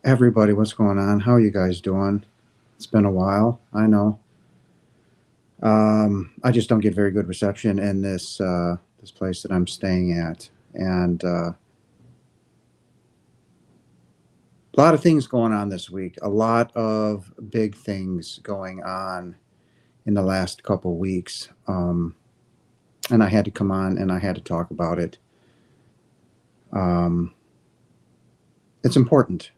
Everybody, what's going on? How are you guys doing? It's been a while. I know. I just don't get very good reception in this place that I'm staying at, and a lot of things going on this week. A lot of big things going on in the last couple weeks, and I had to come on and I had to talk about it. Um, it's important.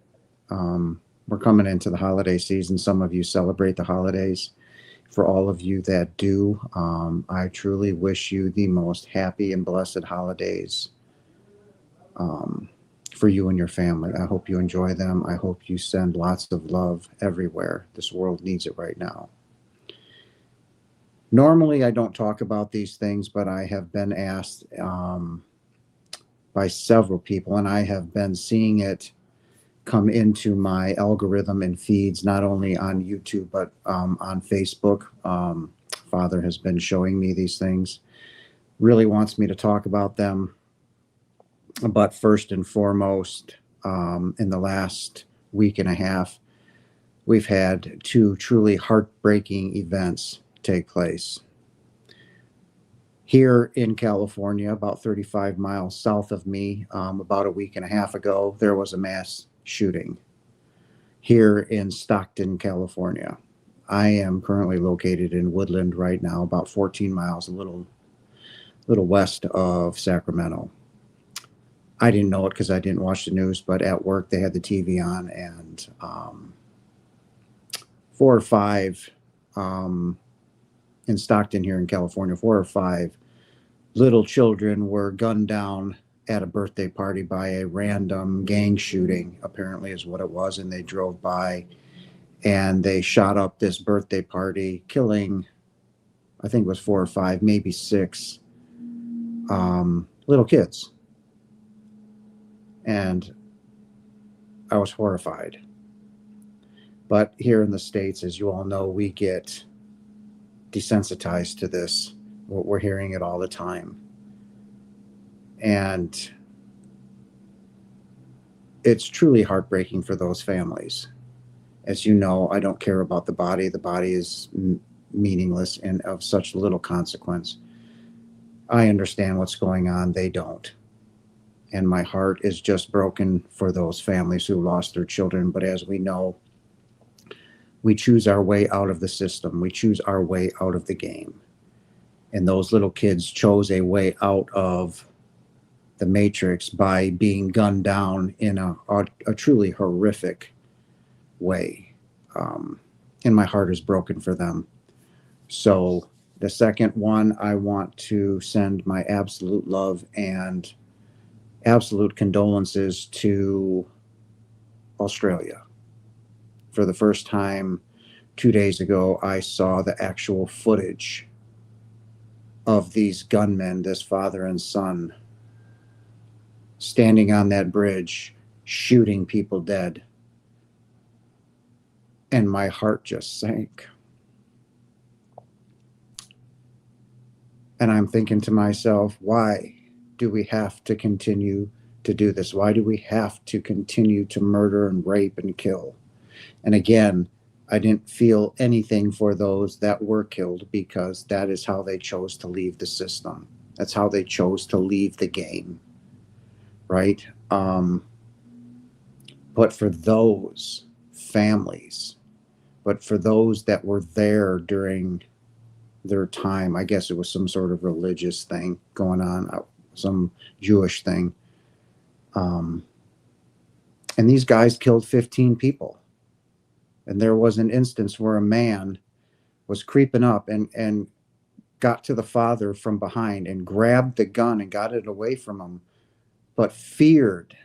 We're coming into the holiday season. Some of you celebrate the holidays. For all of you that do, I truly wish you the most happy and blessed holidays um, for you and your family. I hope you enjoy them. I hope you send lots of love everywhere. This world needs it right now. Normally, I don't talk about these things, but I have been asked by several people, and I have been seeing it come into my algorithm and feeds, not only on YouTube, but on Facebook. Father has been showing me these things, really wants me to talk about them. But first and foremost, in the last week and a half, we've had two truly heartbreaking events take place. Here in California, about 35 miles south of me, about a week and a half ago, there was a mass shooting here in Stockton, California. I am currently located in Woodland right now, about 14 miles, a little west of Sacramento. I didn't know it because I didn't watch the news, but at work they had the TV on, and four or five um, in Stockton here in California, four or five little children were gunned down at a birthday party by a random gang shooting, apparently, is what it was. And they drove by and they shot up this birthday party, killing, I think it was four or five, maybe six little kids. And I was horrified. But here in the States, as you all know, we get desensitized to this. We're hearing it all the time. And it's truly heartbreaking for those families. As you know, I don't care about the body. The body is meaningless and of such little consequence. I understand what's going on. They don't. And my heart is just broken for those families who lost their children. But as we know, we choose our way out of the system, we choose our way out of the game. And those little kids chose a way out of the matrix by being gunned down in a truly horrific way. Um, and my heart is broken for them. So, the second one, I want to send my absolute love and absolute condolences to Australia. For the first time 2 days ago, I saw the actual footage of these gunmen, this father and son, standing on that bridge, shooting people dead. And my heart just sank. And I'm thinking to myself, why do we have to continue to do this? Why do we have to continue to murder and rape and kill? And again, I didn't feel anything for those that were killed because that is how they chose to leave the system. That's how they chose to leave the game, right? But for those families, but for those that were there during their time, I guess it was some sort of religious thing going on, some Jewish thing. Um, and these guys killed 15 people. And there was an instance where a man was creeping up and got to the father from behind and grabbed the gun and got it away from him, but feared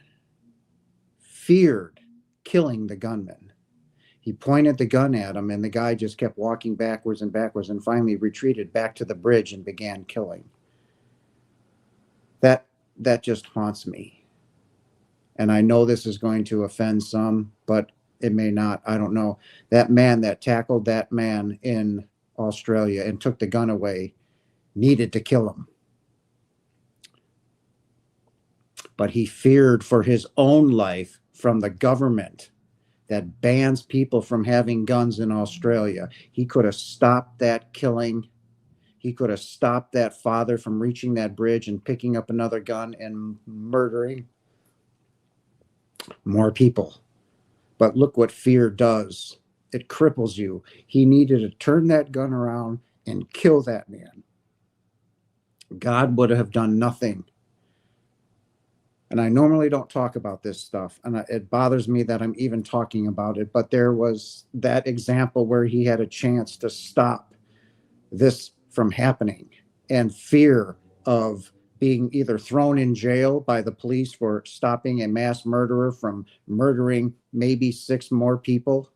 killing the gunman. He pointed the gun at him, and the guy just kept walking backwards and backwards and finally retreated back to the bridge and began killing. That that just haunts me. And I know this is going to offend some, but it may not. I don't know. That man that tackled that man in Australia and took the gun away needed to kill him. But he feared for his own life from the government that bans people from having guns in Australia. He could have stopped that killing. He could have stopped that father from reaching that bridge and picking up another gun and murdering more people. But look what fear does. It cripples you. He needed to turn that gun around and kill that man. God would have done nothing. And I normally don't talk about this stuff, and it bothers me that I'm even talking about it, but there was that example where he had a chance to stop this from happening, and fear of being either thrown in jail by the police for stopping a mass murderer from murdering maybe 6 more people.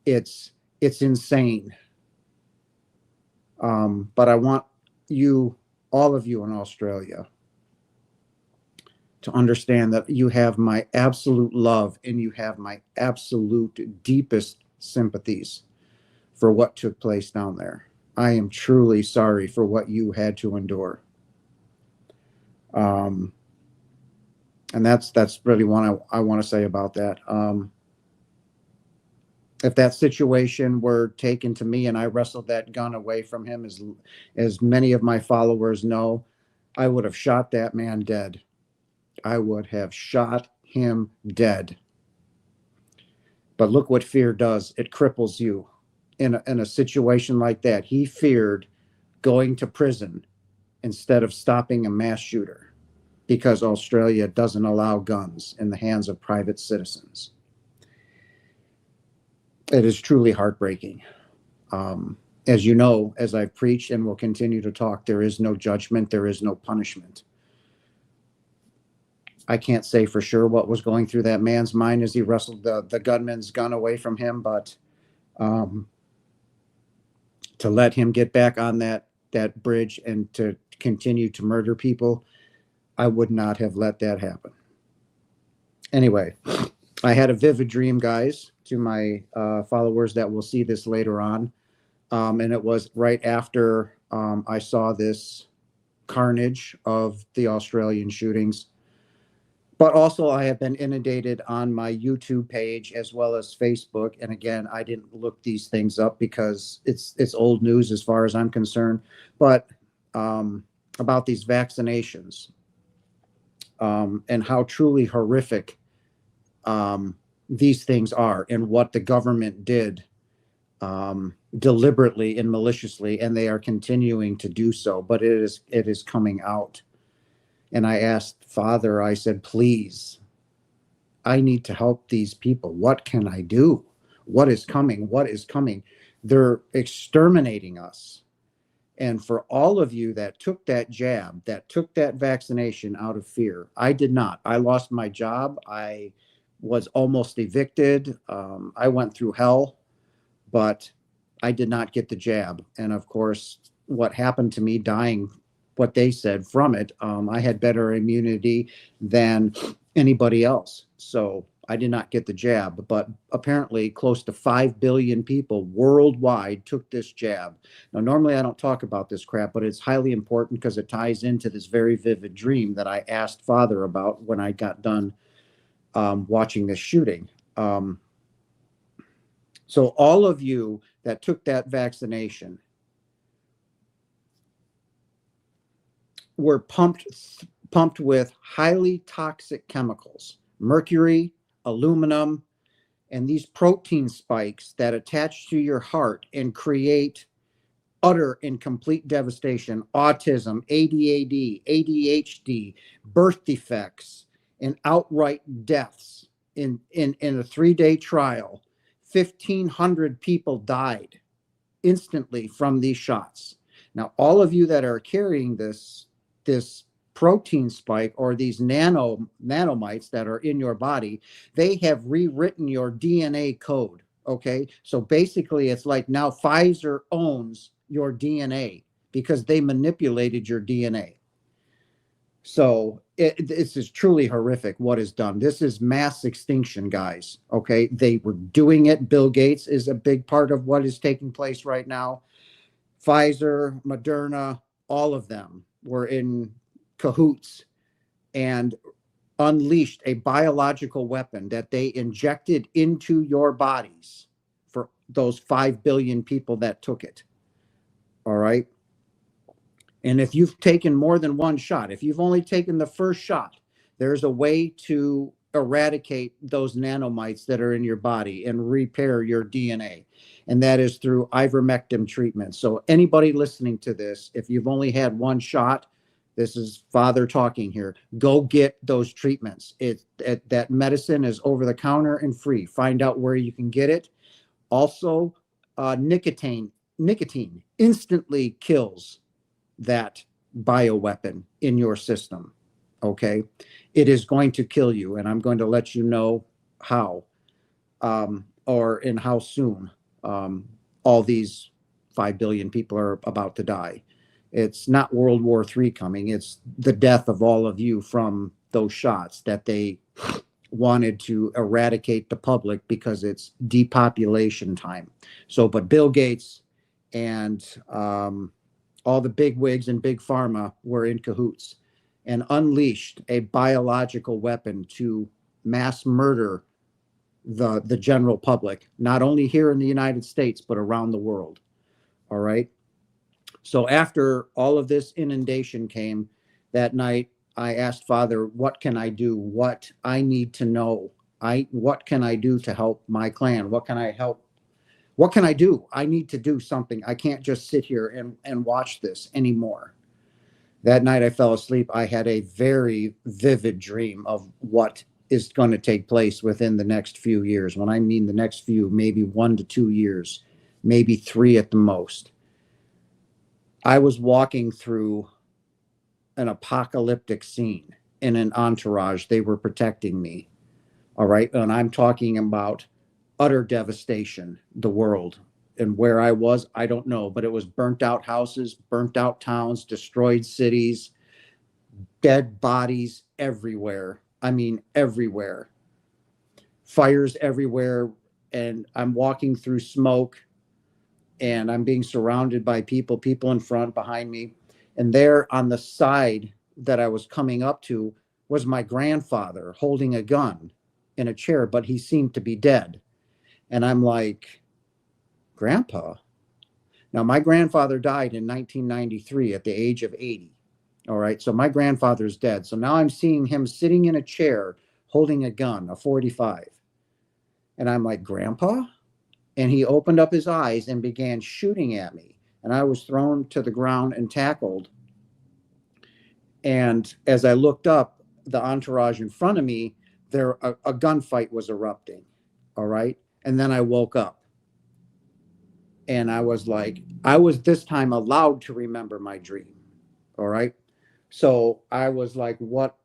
It's insane. But I want you, all of you in Australia, to understand that you have my absolute love and you have my absolute deepest sympathies for what took place down there. I am truly sorry for what you had to endure. And that's really what I want to say about that. If that situation were taken to me and I wrestled that gun away from him, as many of my followers know, I would have shot that man dead. I would have shot him dead. But look what fear does. It cripples you. In a situation like that, he feared going to prison instead of stopping a mass shooter because Australia doesn't allow guns in the hands of private citizens. It is truly heartbreaking. As you know, as I've preached and will continue to talk, there is no judgment, there is no punishment. I can't say for sure what was going through that man's mind as he wrestled the gunman's gun away from him, but to let him get back on that bridge and to continue to murder people, I would not have let that happen. Anyway, I had a vivid dream, guys, to my followers that will see this later on. And it was right after I saw this carnage of the Australian shootings. But also, I have been inundated on my YouTube page as well as Facebook. And again, I didn't look these things up because it's old news as far as I'm concerned. But about these vaccinations and how truly horrific these things are and what the government did deliberately and maliciously, and they are continuing to do so. But it is coming out. And I asked Father, I said, please, I need to help these people. What can I do? What is coming? What is coming? They're exterminating us. And for all of you that took that jab, that took that vaccination out of fear, I did not. I lost my job. I was almost evicted. I went through hell, but I did not get the jab. And of course, what happened to me dying, what they said from it, I had better immunity than anybody else. So I did not get the jab, but apparently close to 5 billion people worldwide took this jab. Now, normally I don't talk about this crap, but it's highly important because it ties into this very vivid dream that I asked Father about when I got done watching this shooting. So all of you that took that vaccination were pumped with highly toxic chemicals, mercury, aluminum, and these protein spikes that attach to your heart and create utter and complete devastation, autism, ADHD, birth defects, and outright deaths. In a 3-day trial, 1,500 people died instantly from these shots. Now, all of you that are carrying this protein spike or these nanomites that are in your body, they have rewritten your DNA code. Okay, so basically it's like now Pfizer owns your DNA because they manipulated your DNA. So this is truly horrific what is done. This is mass extinction, guys. Okay, they were doing it. Bill Gates is a big part of what is taking place right now. Pfizer, Moderna, all of them were in cahoots and unleashed a biological weapon that they injected into your bodies for those 5 billion people that took it. All right. And if you've taken more than one shot, if you've only taken the first shot, there's a way to eradicate those nanomites that are in your body and repair your DNA. And that is through ivermectin treatment. So anybody listening to this, if you've only had one shot, this is Father talking here. Go get those treatments. That medicine is over the counter and free. Find out where you can get it. Also, nicotine instantly kills that bioweapon in your system. Okay. It is going to kill you. And I'm going to let you know how, or in how soon all these 5 billion people are about to die. It's not World War III coming. It's the death of all of you from those shots that they wanted to eradicate the public because it's depopulation time. So, but Bill Gates and all the big wigs and big pharma were in cahoots and unleashed a biological weapon to mass murder the general public, not only here in the United States, but around the world. All right. So after all of this inundation came that night, I asked Father, what can I do? What I need to know? What can I do to help my clan? What can I help? What can I do? I need to do something. I can't just sit here and watch this anymore. That night I fell asleep. I had a very vivid dream of what is going to take place within the next few years. When I mean the next few, maybe 1 to 2 years, maybe 3 at the most. I was walking through an apocalyptic scene in an entourage. They were protecting me. All right. And I'm talking about utter devastation, the world. And where I was, I don't know, but it was burnt out houses, burnt out towns, destroyed cities, dead bodies everywhere. I mean, everywhere. Fires everywhere. And I'm walking through smoke and I'm being surrounded by people in front, behind me. And there on the side that I was coming up to was my grandfather holding a gun in a chair, but he seemed to be dead. And I'm like, Grandpa? Now, my grandfather died in 1993 at the age of 80. All right. So my grandfather's dead. So now I'm seeing him sitting in a chair holding a gun, a 45. And I'm like, Grandpa? And he opened up his eyes and began shooting at me. And I was thrown to the ground and tackled. And as I looked up, the entourage in front of me, a gunfight was erupting. All right. And then I woke up. And I was like, I was this time allowed to remember my dream. All right. So I was like, what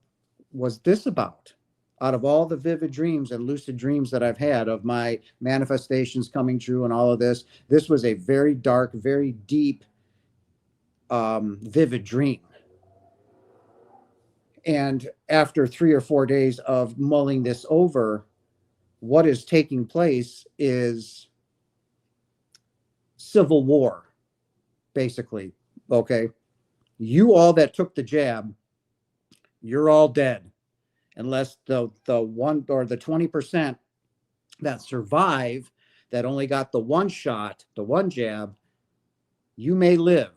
was this about? Out of all the vivid dreams and lucid dreams that I've had of my manifestations coming true and all of this, this was a very dark, very deep, vivid dream. And after 3 or 4 days of mulling this over, what is taking place is civil war, basically. Okay. You all that took the jab, you're all dead. Unless the 1 or the 20% that survive, that only got the one shot, the one jab, you may live.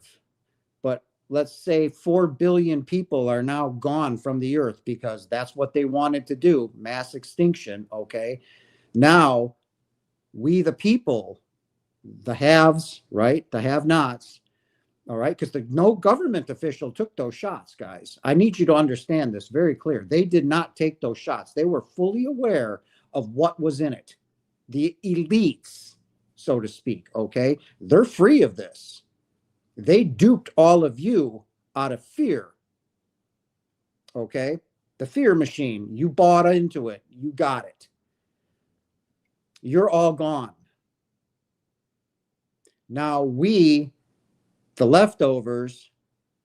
But let's say 4 billion people are now gone from the earth because that's what they wanted to do, mass extinction. Okay. Now, we, the people, the haves, right? The have nots, all right? Because no government official took those shots, guys. I need you to understand this very clear. They did not take those shots. They were fully aware of what was in it. The elites, so to speak, okay? They're free of this. They duped all of you out of fear, okay? The fear machine, you bought into it. You got it. You're all gone. Now we, the leftovers,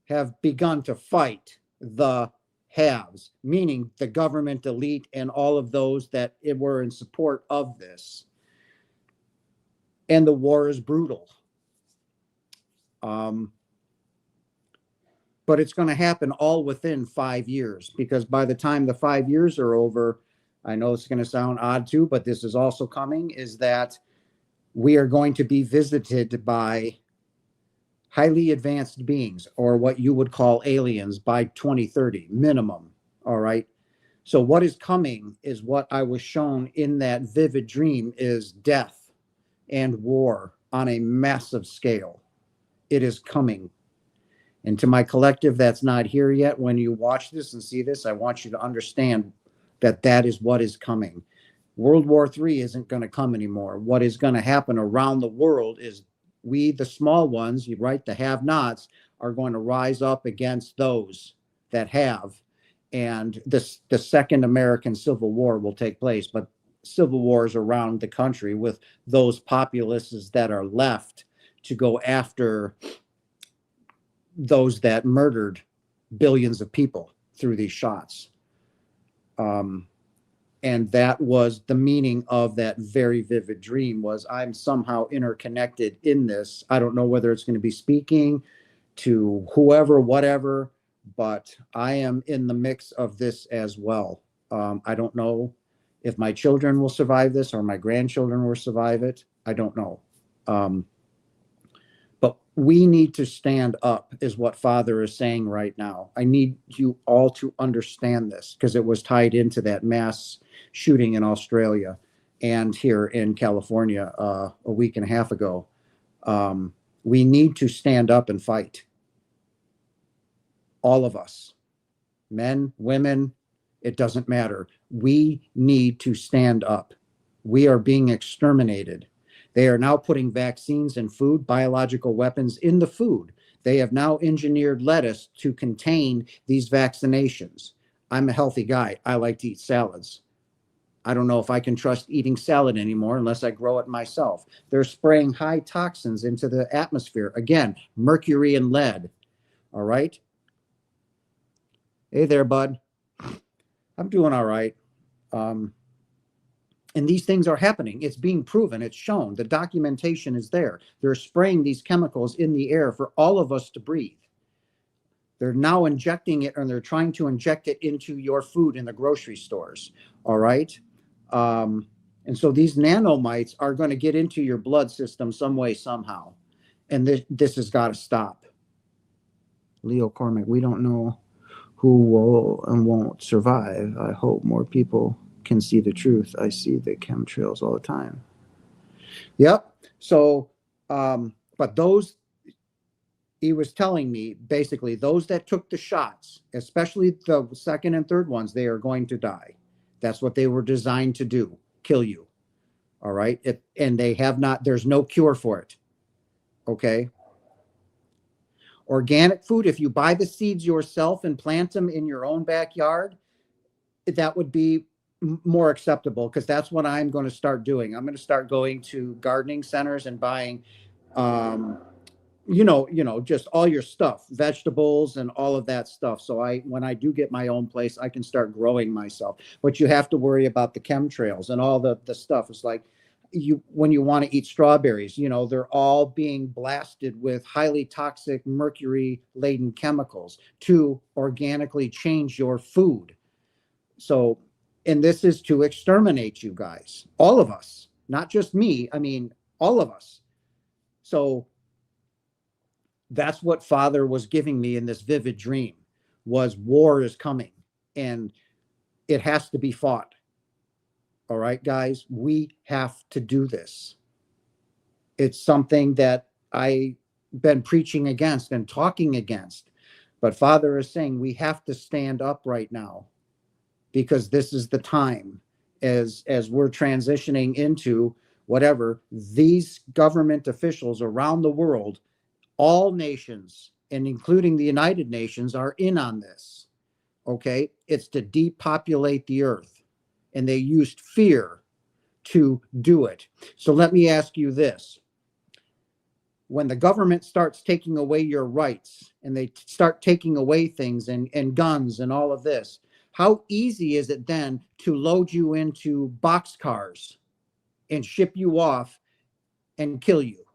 have begun to fight the haves, meaning the government elite and all of those that were in support of this. And the war is brutal. but it's going to happen all within 5 years, because by the time the 5 years are over, I know it's going to sound odd too, but this is also coming, is that we are going to be visited by highly advanced beings, or what you would call aliens, by 2030 minimum. All right. So what is coming is what I was shown in that vivid dream, is death and war on a massive scale. It is coming. And to my collective that's not here yet, when you watch this and see this, I want you to understand that that is what is coming. World War III isn't going to come anymore. What is going to happen around the world is we, the small ones, right, the have-nots, are going to rise up against those that have. And the second American Civil War will take place. But civil wars around the country with those populaces that are left to go after those that murdered billions of people through these shots. And that was the meaning of that very vivid dream, was I'm somehow interconnected in this. I don't know whether it's going to be speaking to whoever, whatever, but I am in the mix of this as well. I don't know if my children will survive this or my grandchildren will survive it. I don't know. But we need to stand up, is what Father is saying right now. I need you all to understand this, because it was tied into that mass shooting in Australia and here in California a week and a half ago. We need to stand up and fight. All of us, men, women, it doesn't matter. We need to stand up. We are being exterminated. They are now putting vaccines in food, biological weapons in the food. They have now engineered lettuce to contain these vaccinations. I'm a healthy guy. I like to eat salads. I don't know if I can trust eating salad anymore unless I grow it myself. They're spraying high toxins into the atmosphere. Again, mercury and lead. All right. Hey there, bud. I'm doing all right. And these things are happening. It's being proven. It's shown. The documentation is there. They're spraying these chemicals in the air for all of us to breathe. They're now injecting it, and they're trying to inject it into your food in the grocery stores. All right. And so these nanomites are going to get into your blood system some way, somehow. And this has got to stop. Leo Cormack, we don't know who will and won't survive. I hope more people can see the truth. I see the chemtrails all the time. Yep. So, but those, he was telling me, basically, those that took the shots, especially the second and third ones, they are going to die. That's what they were designed to do, kill you. All right. And they have not, there's no cure for it. Okay. Organic food, if you buy the seeds yourself and plant them in your own backyard, that would be more acceptable, because that's what I'm going to start doing. I'm going to start going to gardening centers and buying, just all your stuff, vegetables and all of that stuff. So when I do get my own place, I can start growing myself. But you have to worry about the chemtrails and all the stuff. It's like when you want to eat strawberries, they're all being blasted with highly toxic mercury laden chemicals to organically change your food. So, and this is to exterminate you guys, all of us, not just me. I mean, all of us. So that's what Father was giving me in this vivid dream, was war is coming and it has to be fought. All right, guys, we have to do this. It's something that I've been preaching against and talking against. But Father is saying we have to stand up right now, because this is the time, as we're transitioning into whatever, these government officials around the world, all nations, and including the United Nations, are in on this. Okay. It's to depopulate the earth, and they used fear to do it. So let me ask you this. When the government starts taking away your rights, and they start taking away things and guns and all of this, how easy is it then to load you into boxcars and ship you off and kill you?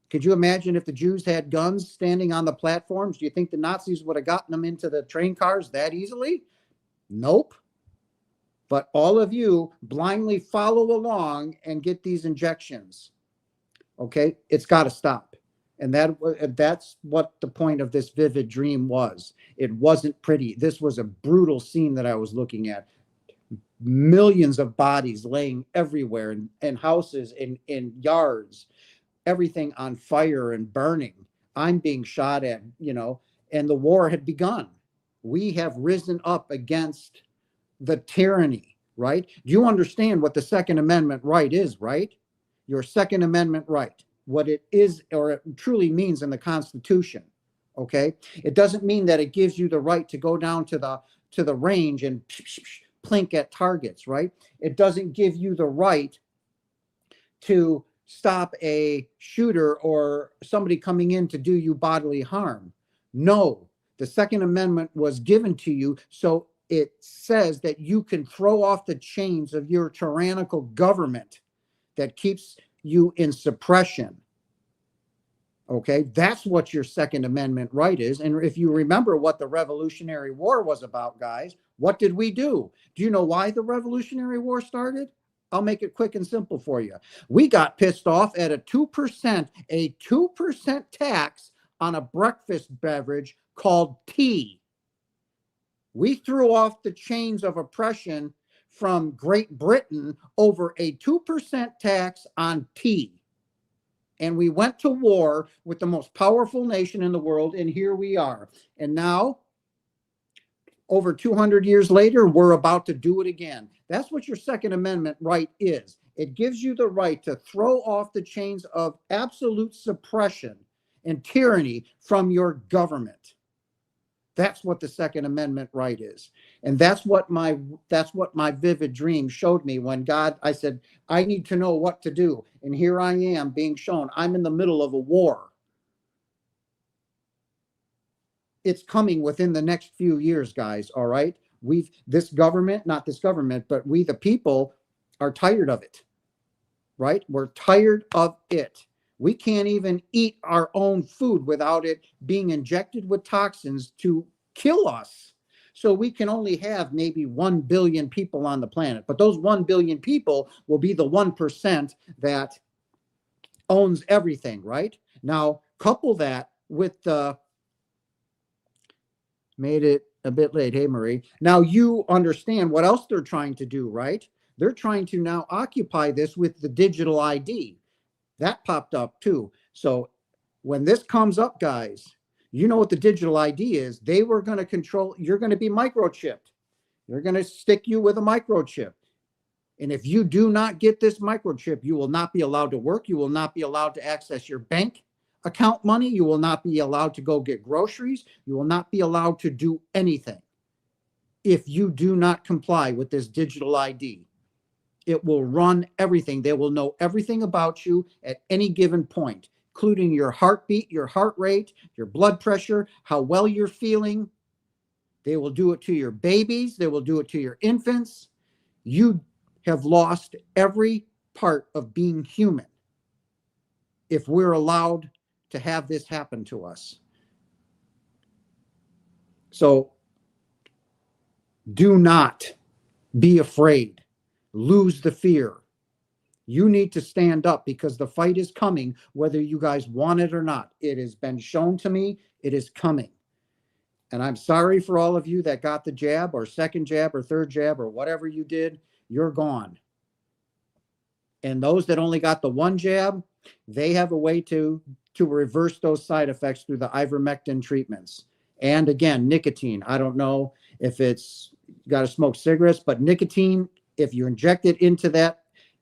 Could you imagine if the Jews had guns standing on the platforms? Do you think the Nazis would have gotten them into the train cars that easily? Nope. But all of you blindly follow along and get these injections. Okay, it's got to stop. And that's what the point of this vivid dream was. It wasn't pretty. This was a brutal scene that I was looking at. Millions of bodies laying everywhere in houses, in yards, everything on fire and burning. I'm being shot at, and the war had begun. We have risen up against the tyranny, right? Do you understand what the Second Amendment right is, right? Your Second Amendment right, what it is or it truly means in the Constitution, okay? It doesn't mean that it gives you the right to go down to the range and plink at targets, right? It doesn't give you the right to stop a shooter or somebody coming in to do you bodily harm. No, the Second Amendment was given to you so it says that you can throw off the chains of your tyrannical government that keeps you in suppression. Okay, that's what your Second Amendment right is. And if you remember what the Revolutionary War was about, guys, what did we do? Do you know why the Revolutionary War started? I'll make it quick and simple for you. We got pissed off at a 2% tax on a breakfast beverage called tea. We threw off the chains of oppression from Great Britain over a 2% tax on tea. And we went to war with the most powerful nation in the world, and here we are. And now, over 200 years later, we're about to do it again. That's what your Second Amendment right is. It gives you the right to throw off the chains of absolute suppression and tyranny from your government. That's what the Second Amendment right is. And that's what my vivid dream showed me when I said, I need to know what to do. And here I am being shown I'm in the middle of a war. It's coming within the next few years, guys. All right. This government, not this government, but we, the people, are tired of it. Right? We're tired of it. We can't even eat our own food without it being injected with toxins to kill us. So we can only have maybe 1 billion people on the planet. But those 1 billion people will be the 1% that owns everything, right? Now, couple that with made it a bit late. Hey, Marie. Now you understand what else they're trying to do, right? They're trying to now occupy this with the digital ID. That popped up too. So when this comes up, guys, you know what the digital ID is. They were going to control, you're going to be microchipped. They're going to stick you with a microchip. And if you do not get this microchip, you will not be allowed to work. You will not be allowed to access your bank account money. You will not be allowed to go get groceries. You will not be allowed to do anything if you do not comply with this digital ID. It will run everything. They will know everything about you at any given point, including your heartbeat, your heart rate, your blood pressure, how well you're feeling. They will do it to your babies. They will do it to your infants. You have lost every part of being human if we're allowed to have this happen to us. So do not be afraid. Lose the fear. You need to stand up because the fight is coming, whether you guys want it or not. It has been shown to me. It is coming. And I'm sorry for all of you that got the jab or second jab or third jab or whatever you did. You're gone. And those that only got the one jab, they have a way to reverse those side effects through the ivermectin treatments. And again, nicotine. I don't know if it's got to smoke cigarettes, but nicotine, if you inject it into that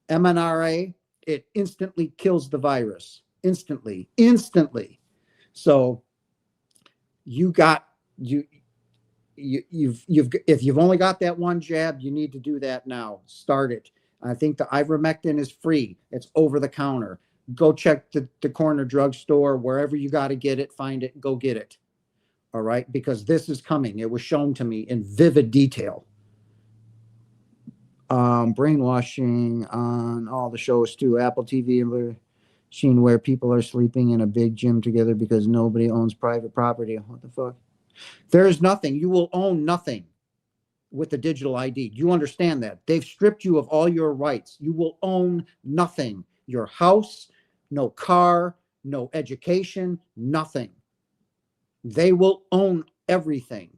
mRNA, it instantly kills the virus. Instantly. So if you've only got that one jab, you need to do that now. Start it. I think the ivermectin is free. It's over the counter. Go check the corner drugstore, wherever you got to get it, find it, go get it. All right, because this is coming. It was shown to me in vivid detail. Brainwashing on all the shows too, Apple TV. Seen where people are sleeping in a big gym together because nobody owns private property. What the fuck? There is nothing. You will own nothing with the digital ID. Do you understand that? They've stripped you of all your rights. You will own nothing. Your house, no car, no education, nothing. They will own everything.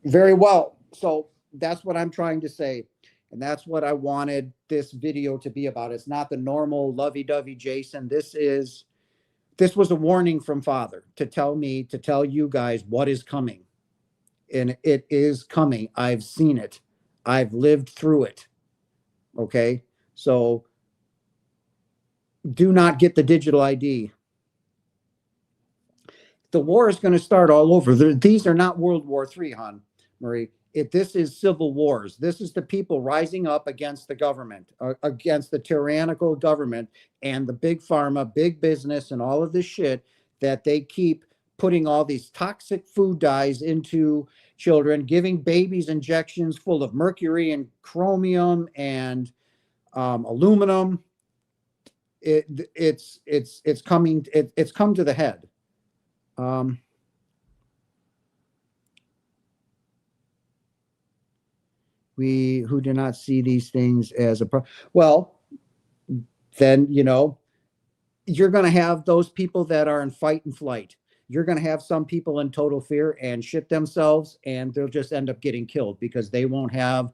Very well. So that's what I'm trying to say. And that's what I wanted this video to be about. It's not the normal lovey-dovey Jason. This was a warning from Father to tell me, to tell you guys what is coming. And it is coming. I've seen it. I've lived through it. Okay? So do not get the digital ID. The war is going to start all over. These are not World War III, hon, Marie. This is civil wars. This is the people rising up against the government, against the tyrannical government and the big pharma, big business, and all of this shit that they keep putting all these toxic food dyes into children, giving babies injections full of mercury and chromium and aluminum. It's coming. It's come to the head. We who do not see these things as a well, then you're going to have those people that are in fight and flight. You're going to have some people in total fear and shit themselves, and they'll just end up getting killed because they won't have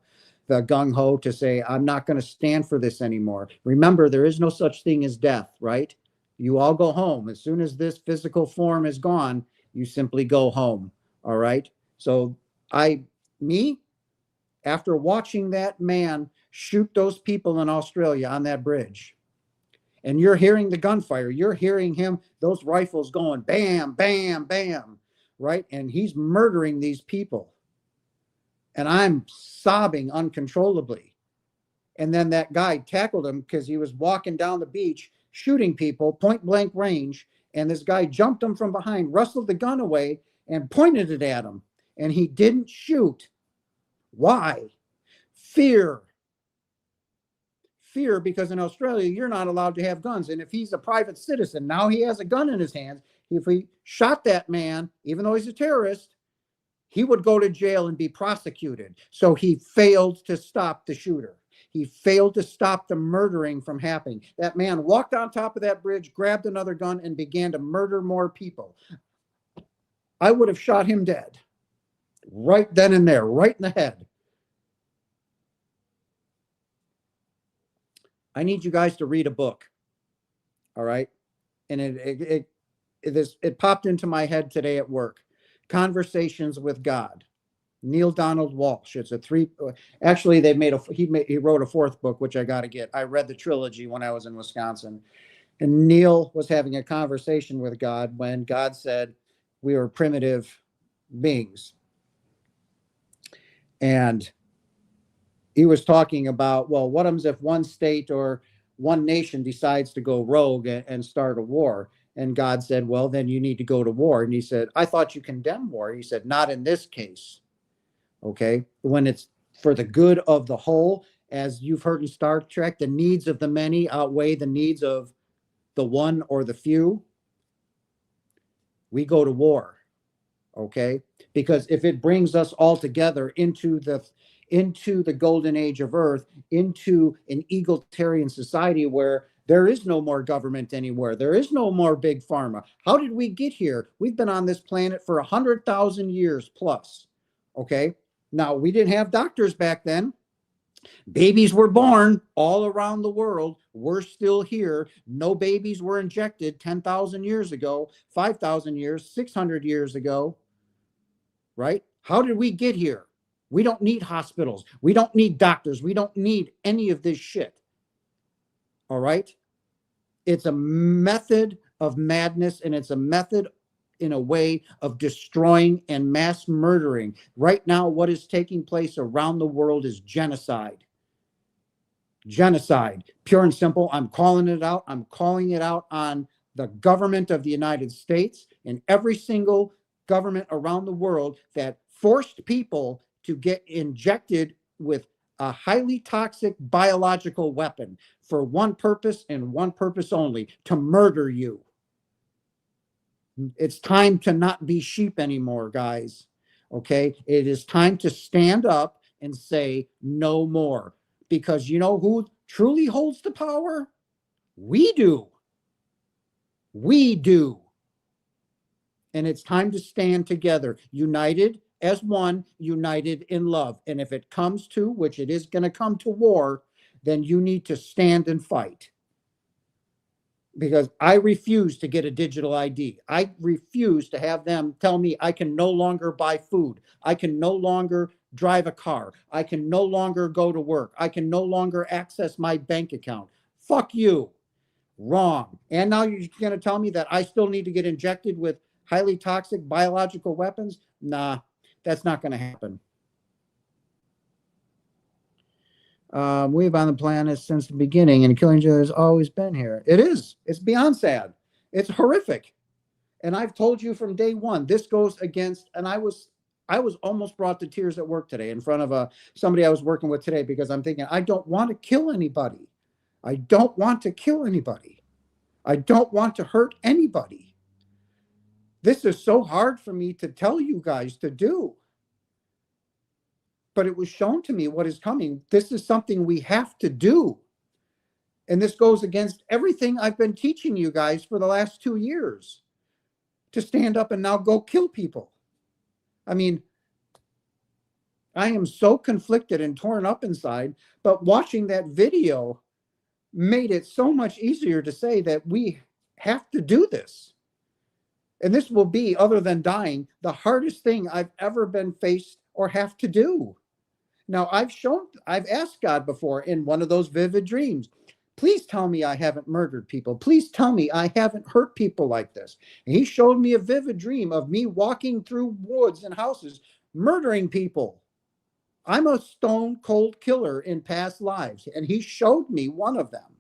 the gung-ho to say, I'm not going to stand for this anymore. Remember, there is no such thing as death, right? You all go home. As soon as this physical form is gone, you simply go home. All right. So after watching that man shoot those people in Australia on that bridge, and you're hearing the gunfire, you're hearing him, those rifles going bam, bam, bam, right? And he's murdering these people. And I'm sobbing uncontrollably. And then that guy tackled him because he was walking down the beach, shooting people, point blank range. And this guy jumped him from behind, wrestled the gun away, and pointed it at him. And he didn't shoot. Why? Fear. Fear, because in Australia, you're not allowed to have guns. And if he's a private citizen, now he has a gun in his hands. If he shot that man, even though he's a terrorist, he would go to jail and be prosecuted. So he failed to stop the shooter. He failed to stop the murdering from happening. That man walked on top of that bridge, grabbed another gun, and began to murder more people. I would have shot him dead right then and there, right in the head. I need you guys to read a book. All right. And it popped into my head today at work. Conversations with God. Neil Donald Walsh. It's actually they he wrote a fourth book, which I got to get. I read the trilogy when I was in Wisconsin. And Neil was having a conversation with God when God said we were primitive beings. And he was talking about, well, what happens if one state or one nation decides to go rogue and start a war? And God said, well, then you need to go to war. And he said, I thought you condemned war. He said, not in this case. Okay. When it's for the good of the whole, as you've heard in Star Trek, the needs of the many outweigh the needs of the one or the few. We go to war. Okay. Because if it brings us all together into the golden age of Earth, into an egalitarian society where there is no more government anywhere. There is no more big pharma. How did we get here? We've been on this planet for 100,000 years plus. Okay. Now, we didn't have doctors back then. Babies were born all around the world. We're still here. No babies were injected 10,000 years ago, 5,000 years, 600 years ago. Right? How did we get here? We don't need hospitals. We don't need doctors. We don't need any of this shit. All right? It's a method of madness, and it's a method in a way of destroying and mass murdering. Right now, what is taking place around the world is genocide. Genocide. Pure and simple. I'm calling it out. I'm calling it out on the government of the United States and every single government around the world that forced people to get injected with a highly toxic biological weapon for one purpose and one purpose only: to murder you. It's time to not be sheep anymore, guys. Okay? It is time to stand up and say no more. Because you know who truly holds the power? We do. We do. And it's time to stand together, united as one, united in love. And if it comes to, which it is going to come to, war, then you need to stand and fight. Because I refuse to get a digital ID. I refuse to have them tell me I can no longer buy food. I can no longer drive a car. I can no longer go to work. I can no longer access my bank account. Fuck you. Wrong. And now you're going to tell me that I still need to get injected with highly toxic biological weapons? Nah, that's not going to happen. We've on the planet since the beginning, and killing each other has always been here. It is. It's beyond sad. It's horrific. And I've told you from day one, this goes against, and I was almost brought to tears at work today in front of somebody I was working with today, because I'm thinking, I don't want to kill anybody. I don't want to kill anybody. I don't want to hurt anybody. This is so hard for me to tell you guys to do. But it was shown to me what is coming. This is something we have to do. And this goes against everything I've been teaching you guys for the last 2 years, to stand up and now go kill people. I mean, I am so conflicted and torn up inside, but watching that video made it so much easier to say that we have to do this. And this will be, other than dying, the hardest thing I've ever been faced or have to do. Now, I've asked God before in one of those vivid dreams, please tell me I haven't murdered people. Please tell me I haven't hurt people like this. And he showed me a vivid dream of me walking through woods and houses, murdering people. I'm a stone cold killer in past lives. And he showed me one of them.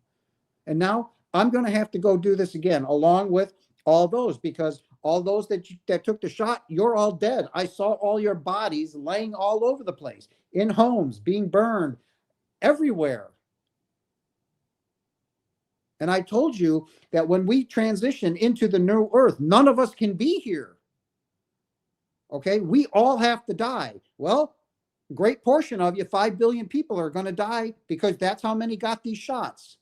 And now I'm going to have to go do this again, along with all those, because all those that took the shot, you're all dead. I saw all your bodies laying all over the place, in homes, being burned, everywhere. And I told you that when we transition into the new earth, none of us can be here. Okay? We all have to die. Well, a great portion of you, 5 billion people, are going to die, because that's how many got these shots.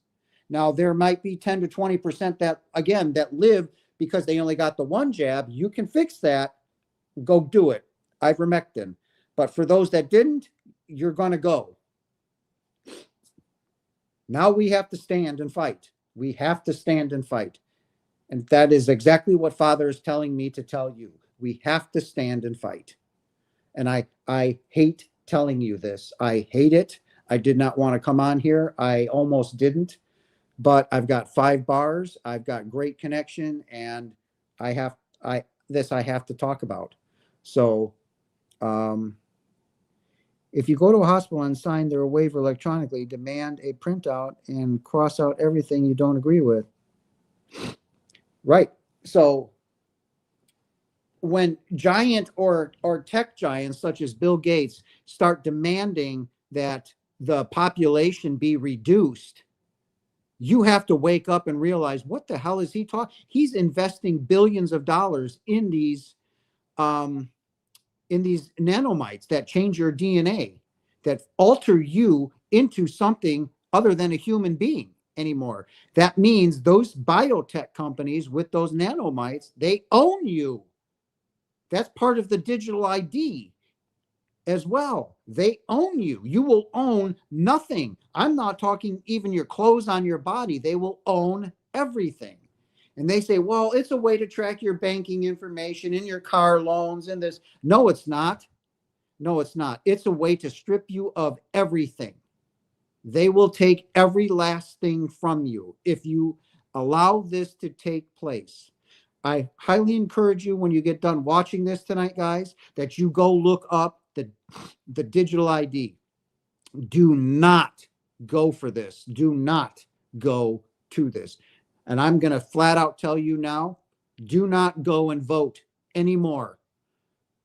Now, there might be 10 to 20% that, again, that live because they only got the one jab. You can fix that. Go do it. Ivermectin. But for those that didn't, you're going to go. Now we have to stand and fight. We have to stand and fight. And that is exactly what Father is telling me to tell you. We have to stand and fight. And I hate telling you this. I hate it. I did not want to come on here. I almost didn't. But I've got 5 bars. I've got great connection, and I have to talk about. So, if you go to a hospital and sign their waiver electronically, demand a printout and cross out everything you don't agree with. Right. So when giant or tech giants such as Bill Gates start demanding that the population be reduced, you have to wake up and realize, what the hell is he talking? He's investing billions of dollars in these nanomites that change your DNA, that alter you into something other than a human being anymore. That means those biotech companies with those nanomites, they own you. That's part of the digital ID as well. They own you. You will own nothing. I'm not talking even your clothes on your body. They will own everything. And they say, well, it's a way to track your banking information and your car loans and this. No, it's not. No, it's not. It's a way to strip you of everything. They will take every last thing from you if you allow this to take place. I highly encourage you, when you get done watching this tonight, guys, that you go look up the digital ID. Do not go for this. Do not go to this. And I'm going to flat out tell you now, do not go and vote anymore.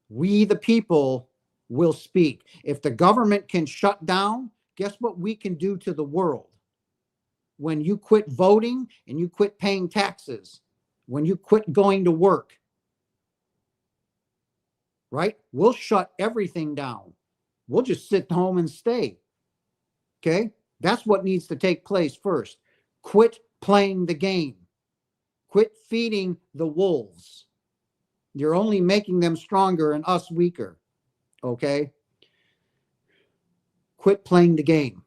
We, the people, will speak. If the government can shut down, guess what we can do to the world? When you quit voting and you quit paying taxes, when you quit going to work, right? We'll shut everything down. We'll just sit home and stay. Okay? That's what needs to take place first. Quit playing the game. Quit feeding the wolves. You're only making them stronger and us weaker. Okay? Quit playing the game.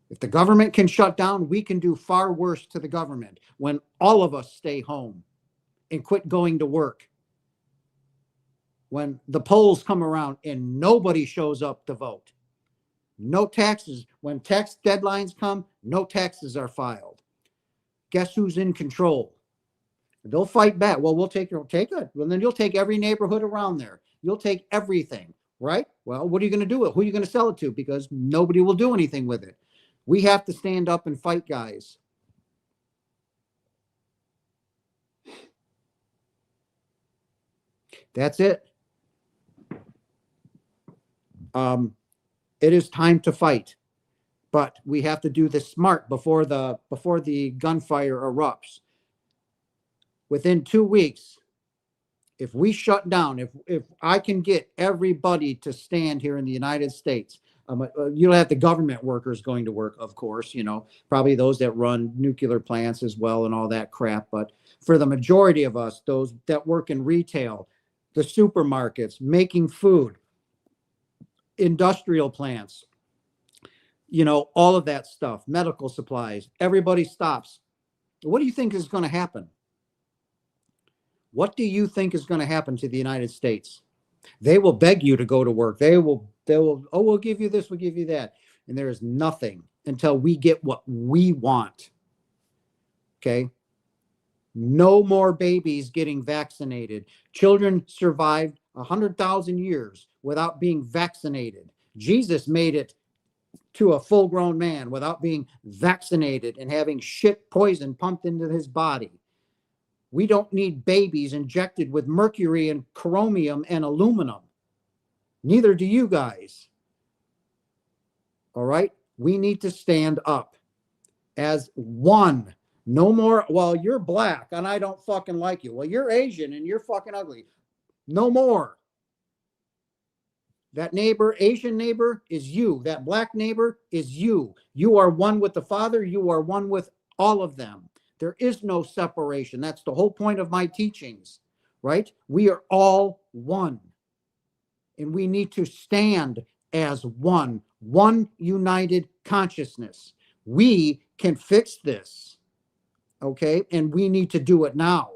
If the government can shut down, we can do far worse to the government when all of us stay home and quit going to work. When the polls come around and nobody shows up to vote. No taxes. When tax deadlines come, no taxes are filed. Guess who's in control? They'll fight back. Well, we'll take it. Well, then you'll take every neighborhood around there. You'll take everything, right? Well, what are you going to do with it? Who are you going to sell it to? Because nobody will do anything with it. We have to stand up and fight, guys. That's it. It is time to fight, but we have to do this smart before the gunfire erupts. Within 2 weeks, if we shut down, if I can get everybody to stand here in the United States, you don't have the government workers going to work, of course, probably those that run nuclear plants as well and all that crap. But for the majority of us, those that work in retail, the supermarkets, making food, industrial plants, all of that stuff, medical supplies, everybody stops. What do you think is going to happen? What do you think is going to happen to the United States? They will beg you to go to work. They will, oh, we'll give you this, we'll give you that. And there is nothing until we get what we want. Okay? No more babies getting vaccinated. Children survived 100,000 years without being vaccinated. Jesus made it to a full-grown man without being vaccinated and having shit poison pumped into his body. We don't need babies injected with mercury and chromium and aluminum. Neither do you guys. All right? We need to stand up as one. No more, well, you're black and I don't fucking like you. Well, you're Asian and you're fucking ugly. No more. That neighbor, Asian neighbor, is you. That black neighbor is you. You are one with the Father. You are one with all of them. There is no separation. That's the whole point of my teachings, right? We are all one. And we need to stand as one united consciousness. We can fix this, okay? And we need to do it now.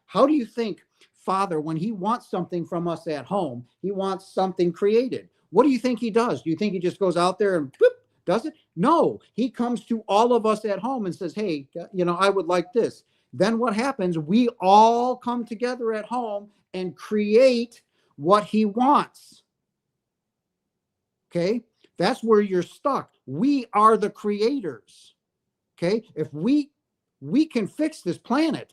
How do you think Father, when he wants something from us at home, he wants something created? What do you think he does? Do you think he just goes out there and whoop, does it? No, he comes to all of us at home and says, hey, I would like this. Then what happens? We all come together at home and create what he wants. Okay? That's where you're stuck. We are the creators. Okay? If we can fix this planet.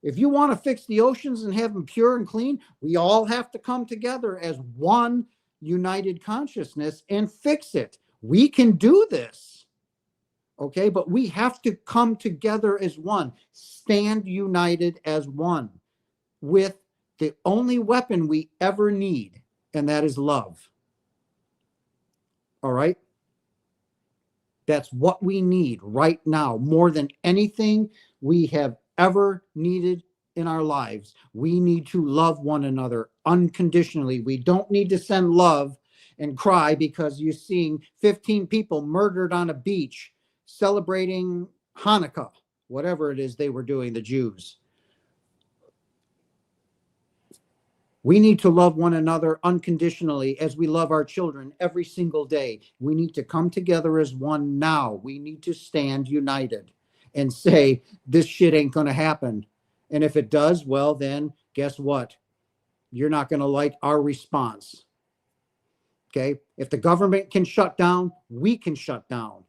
If you want to fix the oceans and have them pure and clean, we all have to come together as one united consciousness and fix it. We can do this. Okay? But we have to come together as one. Stand united as one with the only weapon we ever need, and that is love. All right? That's what we need right now, more than anything we have ever needed in our lives. We need to love one another unconditionally. We don't need to send love and cry because you're seeing 15 people murdered on a beach celebrating Hanukkah, whatever it is they were doing, the Jews. We need to love one another unconditionally as we love our children every single day. We need to come together as one now. We need to stand united and say, this shit ain't going to happen. And if it does, well, then guess what? You're not going to like our response. Okay? If the government can shut down, we can shut down.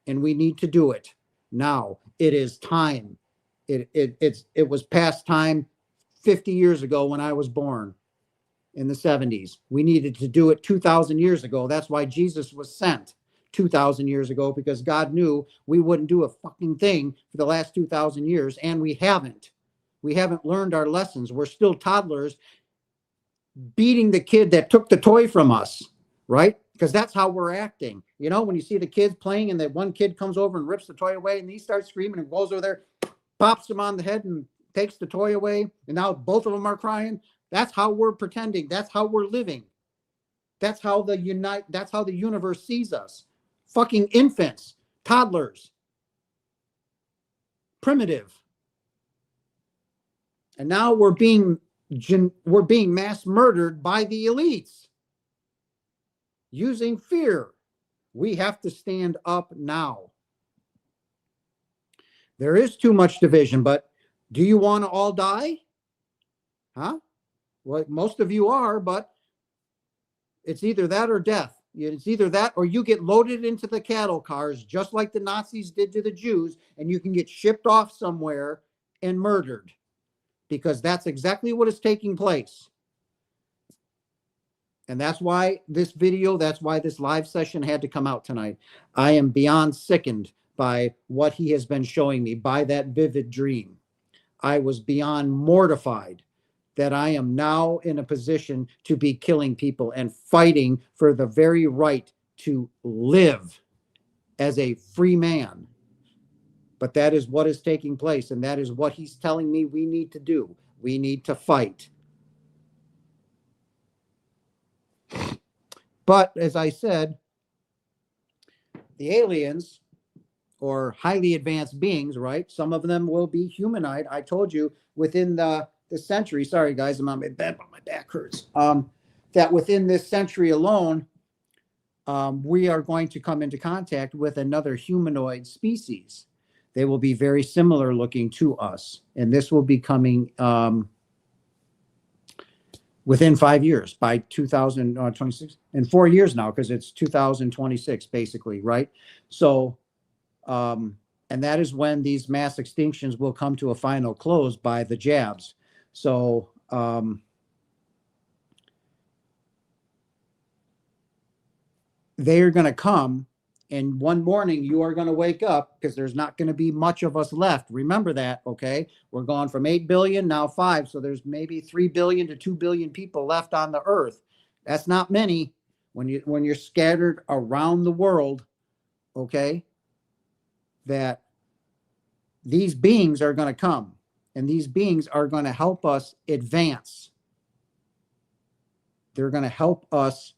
And we need to do it now. It is time. It was past time 50 years ago when I was born. in the 70s. We needed to do it 2,000 years ago. That's why Jesus was sent 2,000 years ago, because God knew we wouldn't do a fucking thing for the last 2,000 years, and we haven't. We haven't learned our lessons. We're still toddlers beating the kid that took the toy from us, right? Because that's how we're acting. You know, when you see the kids playing and that one kid comes over and rips the toy away and he starts screaming and goes over there, pops him on the head and takes the toy away, and now both of them are crying. That's how we're pretending. That's how we're living. That's how the universe sees us. Fucking infants, toddlers, primitive. And now we're being mass murdered by the elites using fear. We have to stand up now. There is too much division, but do you want to all die? Huh? Well, most of you are, but it's either that or death. It's either that or you get loaded into the cattle cars, just like the Nazis did to the Jews, and you can get shipped off somewhere and murdered, because that's exactly what is taking place. And that's why this video, that's why this live session had to come out tonight. I am beyond sickened by what he has been showing me, by that vivid dream. I was beyond mortified that I am now in a position to be killing people and fighting for the very right to live as a free man. But that is what is taking place, and that is what he's telling me we need to do. We need to fight. But as I said, the aliens, or highly advanced beings, right? Some of them will be humanoid. I told you within the century, sorry guys, I'm on my bed, but my back hurts. That within this century alone, we are going to come into contact with another humanoid species. They will be very similar looking to us. And this will be coming within 5 years, by 2026, and 4 years now, because it's 2026 basically, right? So, and that is when these mass extinctions will come to a final close by the jabs. So, they are going to come, and one morning you are going to wake up, because there's not going to be much of us left. Remember that, okay? We're gone from 8 billion, now 5. So there's maybe 3 billion to 2 billion people left on the earth. That's not many when you're scattered around the world, okay? That these beings are going to come, and these beings are going to help us advance. They're going to help us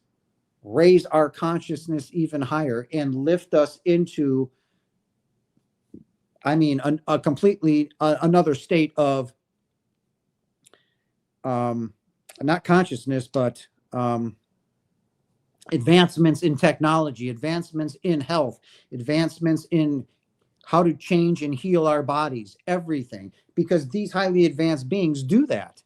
raise our consciousness even higher and lift us into, a completely another state of, not consciousness, but advancements in technology, advancements in health, advancements in how to change and heal our bodies, everything, because these highly advanced beings do that.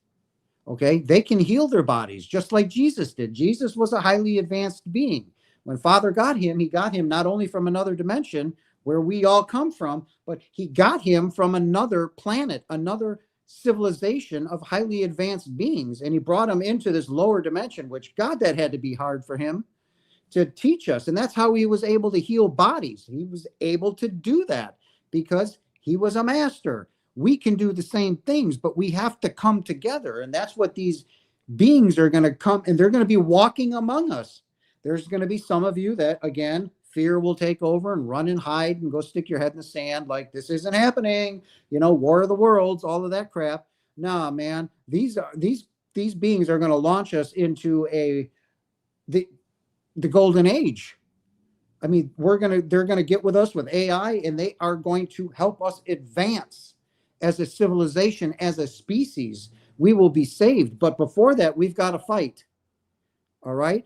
Okay, they can heal their bodies just like Jesus did. Jesus was a highly advanced being. When Father got him, he got him not only from another dimension where we all come from, but he got him from another planet, another civilization of highly advanced beings. And he brought him into this lower dimension, which, God, that had to be hard for him to teach us. And that's how he was able to heal bodies. He was able to do that because he was a master. We can do the same things, but we have to come together. And that's what these beings are going to come, and they're going to be walking among us. There's going to be some of you that, again, fear will take over and run and hide and go stick your head in the sand like this isn't happening, War of the Worlds, all of that crap. Nah, man, these beings are going to launch us into the golden age. I mean, they're going to get with us with AI, and they are going to help us advance as a civilization, as a species. We will be saved. But before that, we've got to fight. All right?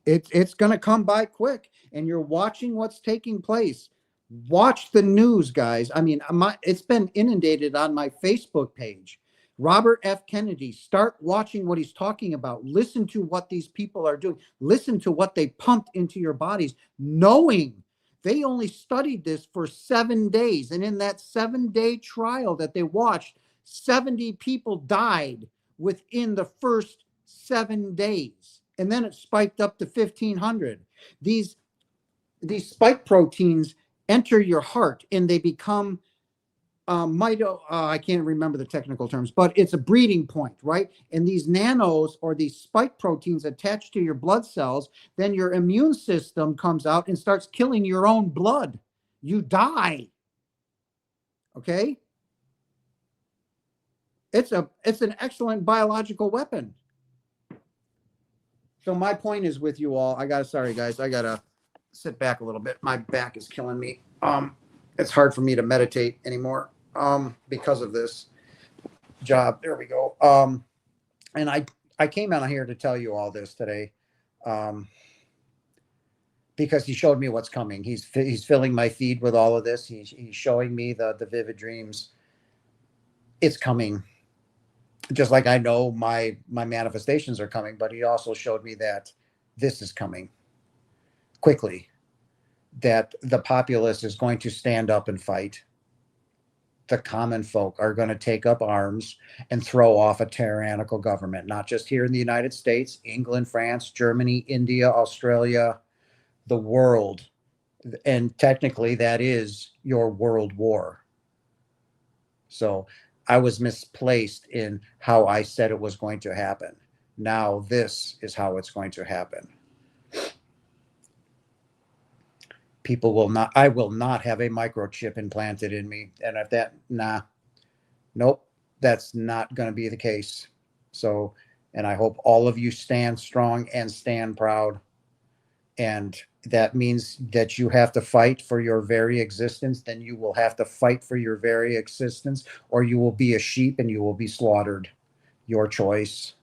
It's going to come by quick, and you're watching what's taking place. Watch the news, guys. I mean, it's been inundated on my Facebook page. Robert F. Kennedy, start watching what he's talking about. Listen to what these people are doing. Listen to what they pumped into your bodies, knowing they only studied this for 7 days. And in that 7-day trial that they watched, 70 people died within the first 7 days. And then it spiked up to 1,500. These spike proteins enter your heart and they become I can't remember the technical terms, but it's a breeding point, right? And these nanos or these spike proteins attach to your blood cells, then your immune system comes out and starts killing your own blood. You die. Okay? It's an excellent biological weapon. So my point is with you all. Sorry guys, I gotta sit back a little bit. My back is killing me. It's hard for me to meditate anymore because of this job. There we go. And I came out here to tell you all this today because he showed me what's coming. He's filling my feed with all of this. He's showing me the vivid dreams. It's coming. Just like I know my manifestations are coming, but he also showed me that this is coming quickly, that the populace is going to stand up and fight. The common folk are going to take up arms and throw off a tyrannical government, not just here in the United States, England, France, Germany, India, Australia, the world. And technically that is your world war. So I was misplaced in how I said it was going to happen. Now this is how it's going to happen. I will not have a microchip implanted in me. And if nope, that's not going to be the case. So, and I hope all of you stand strong and stand proud. And that means that you have to fight for your very existence. Then you will have to fight for your very existence, or you will be a sheep and you will be slaughtered. Your choice.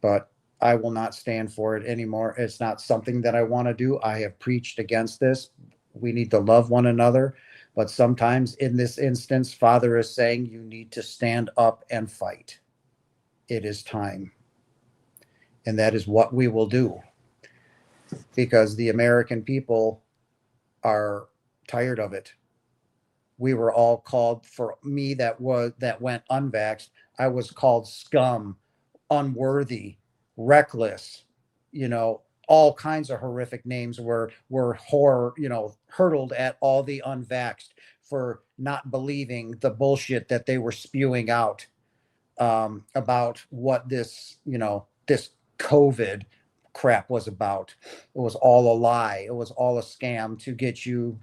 But I will not stand for it anymore. It's not something that I want to do. I have preached against this. We need to love one another. But sometimes in this instance, Father is saying you need to stand up and fight. It is time. And that is what we will do. Because the American people are tired of it. We were all called, for me that went unvaxxed, I was called scum, unworthy, reckless, all kinds of horrific names were hurtled at all the unvaxxed for not believing the bullshit that they were spewing out about what this COVID crap was about. It was all a lie. It was all a scam to get you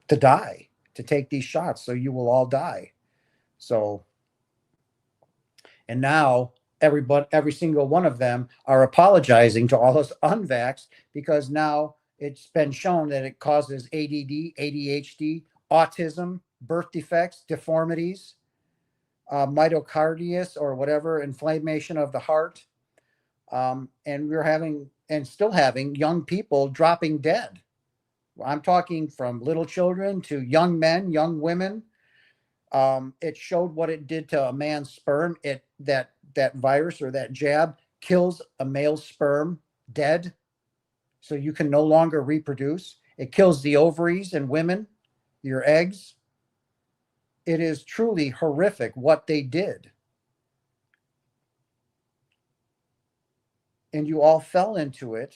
to die, to take these shots so you will all die. So, and now every single one of them are apologizing to all those unvaxxed because now it's been shown that it causes ADD, ADHD, autism, birth defects, deformities, myocarditis or whatever, inflammation of the heart. And we're having and still having young people dropping dead. I'm talking from little children to young men, young women. It showed what it did to a man's sperm. That virus or that jab kills a male sperm dead, so you can no longer reproduce. It kills the ovaries in women, your eggs. It is truly horrific what they did. And you all fell into it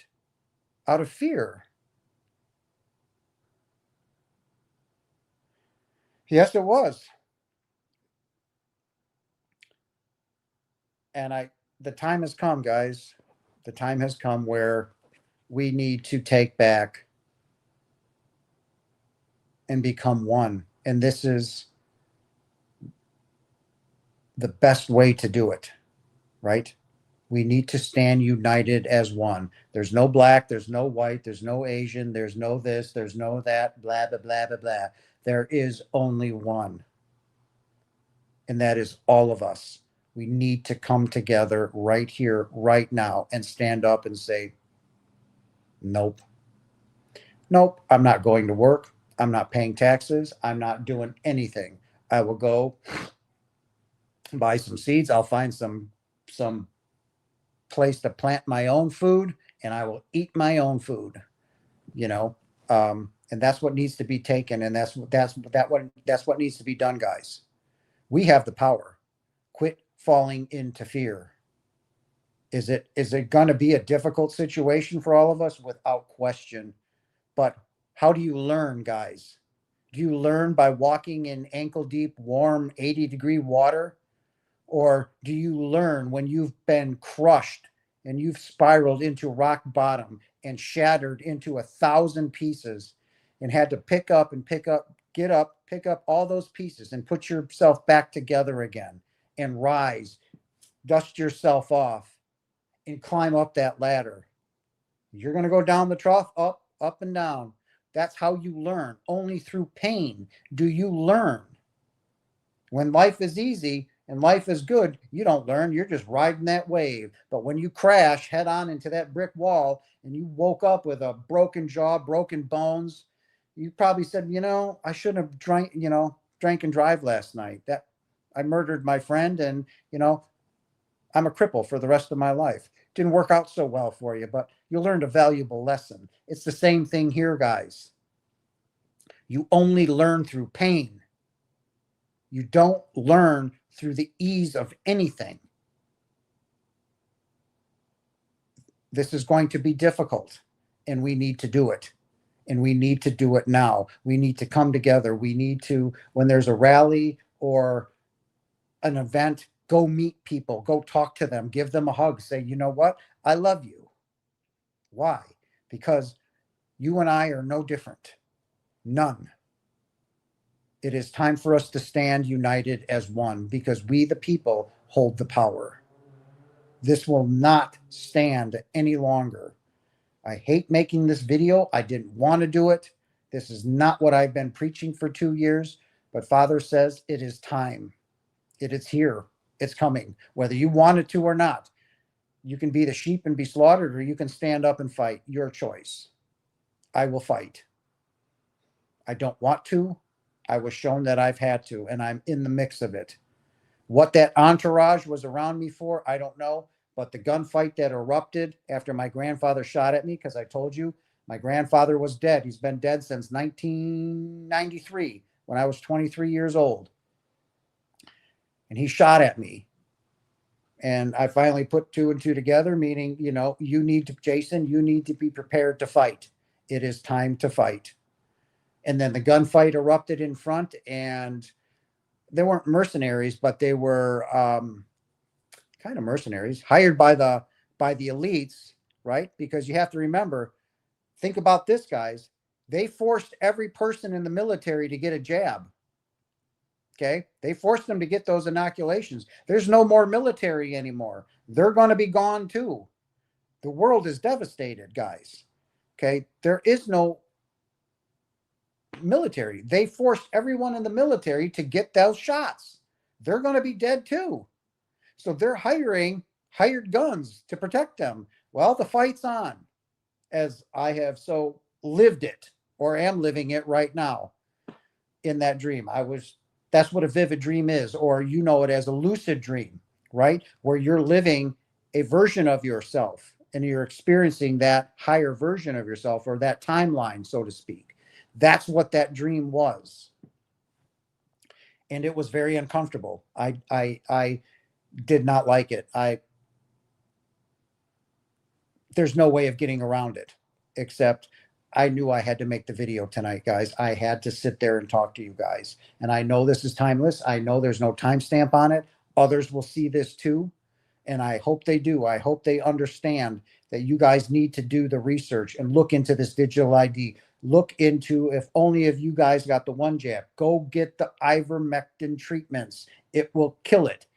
out of fear. Yes, it was. And the time has come, guys. The time has come where we need to take back and become one. And this is the best way to do it, right? We need to stand united as one. There's no black, there's no white, there's no Asian, there's no this, there's no that, blah, blah, blah, blah, blah. There is only one. And that is all of us. We need to come together right here, right now, and stand up and say, nope. Nope, I'm not going to work. I'm not paying taxes. I'm not doing anything. I will go buy some seeds. I'll find some place to plant my own food, and I will eat my own food. And that's what needs to be taken, and that's what needs to be done, guys. We have the power. Quit falling into fear. Is it going to be a difficult situation for all of us? Without question. But how do you learn, guys? Do you learn by walking in ankle deep, warm, 80-degree water? Or do you learn when you've been crushed and you've spiraled into rock bottom and shattered into 1,000 pieces and had to get up, pick up all those pieces and put yourself back together again and rise, dust yourself off and climb up that ladder? You're going to go down the trough, up and down. That's how you learn. Only through pain do you learn. When life is easy and life is good, you don't learn. You're just riding that wave. But when you crash head on into that brick wall and you woke up with a broken jaw, broken bones, you probably said, I shouldn't have drank and drive last night. That I murdered my friend, and I'm a cripple for the rest of my life. Didn't work out so well for you, but you learned a valuable lesson. It's the same thing here, guys. You only learn through pain. You don't learn through the ease of anything. This is going to be difficult, and we need to do it. And we need to do it now. We need to come together. We need to, when there's a rally or an event, go meet people, go talk to them, give them a hug, say, you know what? I love you. Why? Because you and I are no different. None. It is time for us to stand united as one, because we, the people, hold the power. This will not stand any longer. I hate making this video. I didn't want to do it. This is not what I've been preaching for 2 years, but Father says it is time. It is here. It's coming, whether you want it to or not. You can be the sheep and be slaughtered, or you can stand up and fight. Your choice. I will fight. I don't want to. I was shown that I've had to, and I'm in the mix of it. What that entourage was around me for, I don't know. But the gunfight that erupted after my grandfather shot at me, because I told you my grandfather was dead. He's been dead since 1993 when I was 23 years old. And he shot at me. And I finally put 2 and 2 together, meaning, Jason, you need to be prepared to fight. It is time to fight. And then the gunfight erupted in front, and they weren't mercenaries, but they were kind of mercenaries hired by the elites, right? Because you have to remember, think about this, guys. They forced every person in the military to get a jab. Okay. They forced them to get those inoculations. There's no more military anymore. They're going to be gone too. The world is devastated, guys. Okay. There is no military. They forced everyone in the military to get those shots. They're going to be dead too. So they're hired guns to protect them. Well, the fight's on, as I have so lived it, or am living it right now in that dream. That's what a vivid dream is, or you know it as a lucid dream, right? Where you're living a version of yourself and you're experiencing that higher version of yourself, or that timeline, so to speak. That's what that dream was. And it was very uncomfortable. I did not like it. There's no way of getting around it, except I knew I had to make the video tonight, guys. I had to sit there and talk to you guys. And I know this is timeless. I know there's no timestamp on it. Others will see this too. And I hope they do. I hope they understand that you guys need to do the research and look into this digital ID. Look into, if only if you guys got the one jab, go get the ivermectin treatments. It will kill it.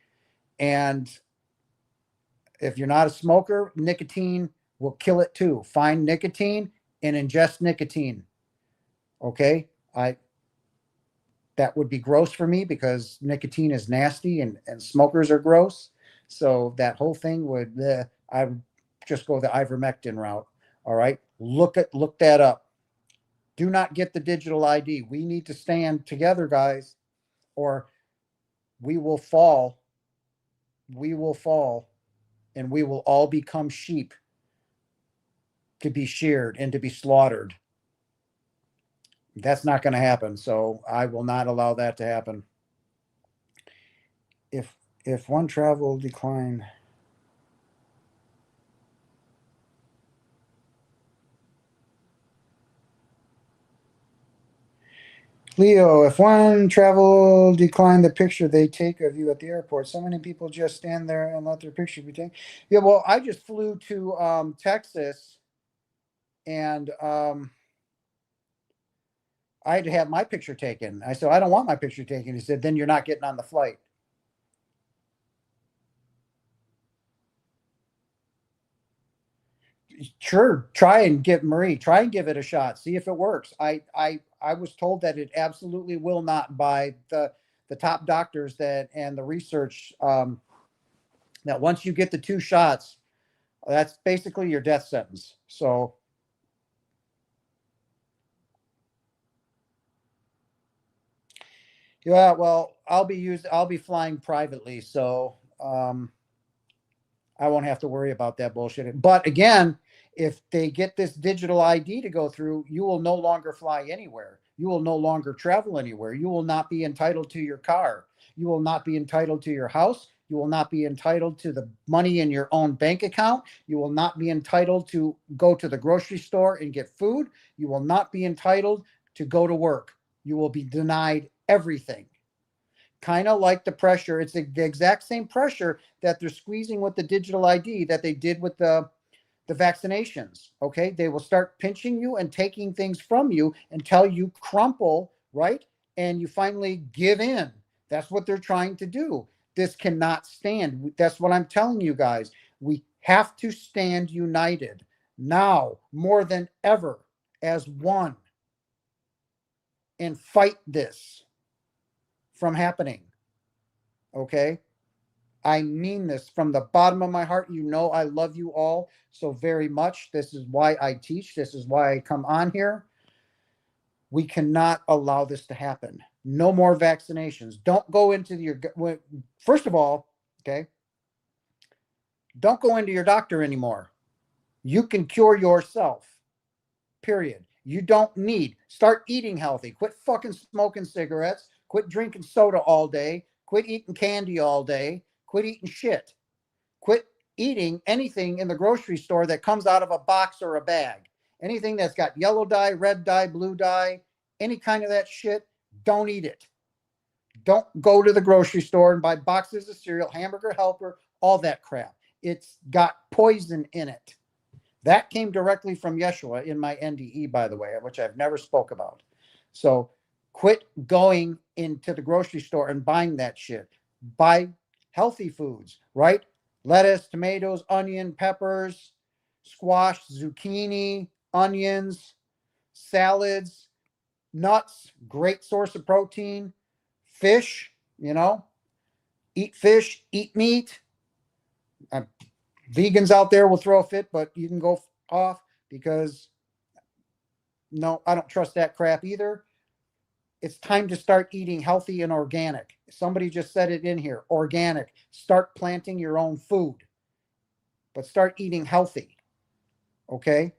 And if you're not a smoker, nicotine will kill it too. Find nicotine and ingest nicotine. Okay. That would be gross for me, because nicotine is nasty and smokers are gross. So that whole thing I would just go the ivermectin route. All right. Look that up. Do not get the digital ID. We need to stand together, guys, or we will fall. We will fall, and we will all become sheep to be sheared and to be slaughtered. That's not going to happen. So I will not allow that to happen. If one travel decline. Leo, if one travel declined the picture they take of you at the airport, so many people just stand there and let their picture be taken. Yeah, well, I just flew to Texas, and I had to have my picture taken. I said, I don't want my picture taken. He said, then you're not getting on the flight. Sure, try and give Marie, try and give it a shot. See if it works. I was told that it absolutely will not by the top doctors that and the research that once you get the 2 shots, that's basically your death sentence. So yeah, well, I'll be flying privately, so I won't have to worry about that bullshit. But again, if they get this digital ID to go through, you will no longer fly anywhere. You will no longer travel anywhere. You will not be entitled to your car. You will not be entitled to your house. You will not be entitled to the money in your own bank account. You will not be entitled to go to the grocery store and get food. You will not be entitled to go to work. You will be denied everything. Kind of like the pressure. It's the exact same pressure that they're squeezing with the digital ID that they did with the vaccinations. Okay, they will start pinching you and taking things from you until you crumple, right? And you finally give in. That's what they're trying to do. This cannot stand. That's what I'm telling you guys. We have to stand united now more than ever as one and fight this from happening. Okay. I mean this from the bottom of my heart. You know, I love you all so very much. This is why I teach. This is why I come on here. We cannot allow this to happen. No more vaccinations. Don't go into your, first of all, okay, don't go into your doctor anymore. You can cure yourself, period. You don't need, start eating healthy. Quit fucking smoking cigarettes. Quit drinking soda all day. Quit eating candy all day. Quit eating shit. Quit eating anything in the grocery store that comes out of a box or a bag. Anything that's got yellow dye, red dye, blue dye, any kind of that shit, don't eat it. Don't go to the grocery store and buy boxes of cereal, hamburger helper, all that crap. It's got poison in it. That came directly from Yeshua in my NDE, by the way, which I've never spoke about. So quit going into the grocery store and buying that shit. Buy healthy foods, right? Lettuce, tomatoes, onion, peppers, squash, zucchini, onions, salads, nuts, great source of protein, fish, eat fish, eat meat. Uh, Vegans out there will throw a fit, but you can go off because no, I don't trust that crap either. It's time to start eating healthy and organic. Somebody just said it in here, organic. Start planting your own food, but start eating healthy. Okay?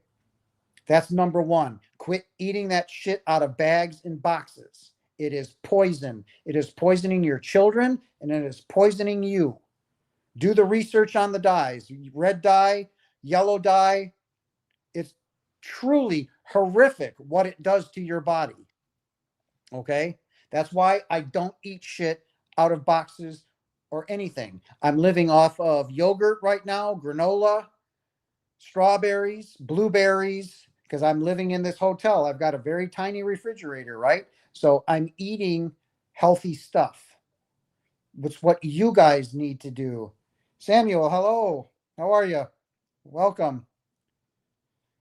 That's number one. Quit eating that shit out of bags and boxes. It is poison. It is poisoning your children and it is poisoning you. Do the research on the dyes. Red dye, yellow dye. It's truly horrific what it does to your body. Okay? That's why I don't eat shit out of boxes or anything. I'm living off of yogurt right now, granola, strawberries, blueberries, because I'm living in this hotel. I've got a very tiny refrigerator, right? So I'm eating healthy stuff. It's what you guys need to do. Samuel, hello. How are you? Welcome.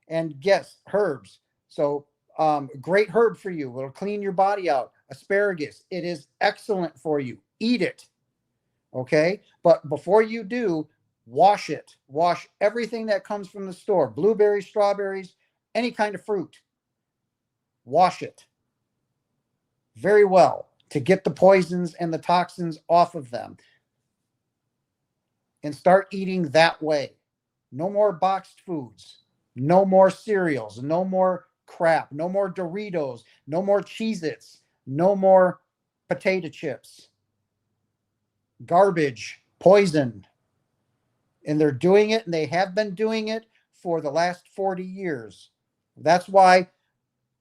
And yes, herbs. So great herb for you. It'll clean your body out. Asparagus. It is excellent for you. Eat it. Okay. But before you do, wash it. Wash everything that comes from the store. Blueberries, strawberries, any kind of fruit. Wash it very well to get the poisons and the toxins off of them. And start eating that way. No more boxed foods. No more cereals. No more crap. No more Doritos. No more Cheez Its. No more potato chips. garbage, poison. And they're doing it, and they have been doing it for the last 40 years. That's why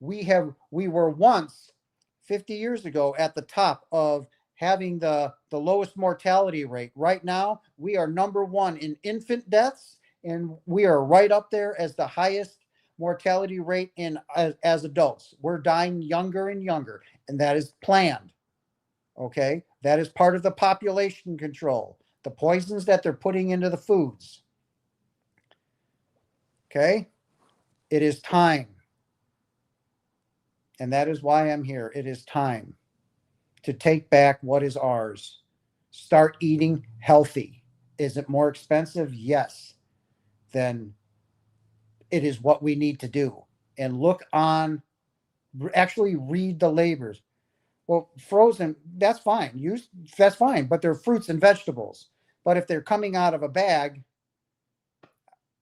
we were once 50 years ago at the top of having the lowest mortality rate. Right now, we are number one in infant deaths, and we are right up there as the highest mortality rate in as adults. We're dying younger and younger, and that is planned. Okay, that is part of the population control, the poisons that they're putting into the foods. Okay, it is time. And that is why I'm here. It is time to take back what is ours. Start eating healthy. Is it more expensive? Yes. Then it is what we need to do. And look on, actually read the labels. Well, frozen, that's fine. That's fine, but they're fruits and vegetables. But if they're coming out of a bag,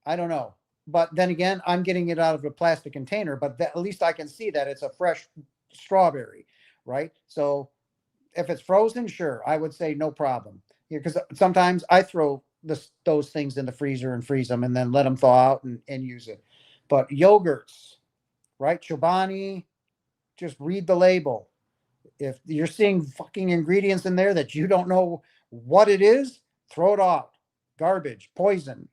I don't know. But then again, I'm getting it out of a plastic container, but at least I can see that it's a fresh strawberry, right? So if it's frozen, sure, I would say no problem. Because sometimes I throw those things in the freezer and freeze them and then let them thaw out and use it. But yogurts, right? Chobani, just read the label. If you're seeing fucking ingredients in there that you don't know what it is, throw it out. Garbage, poison.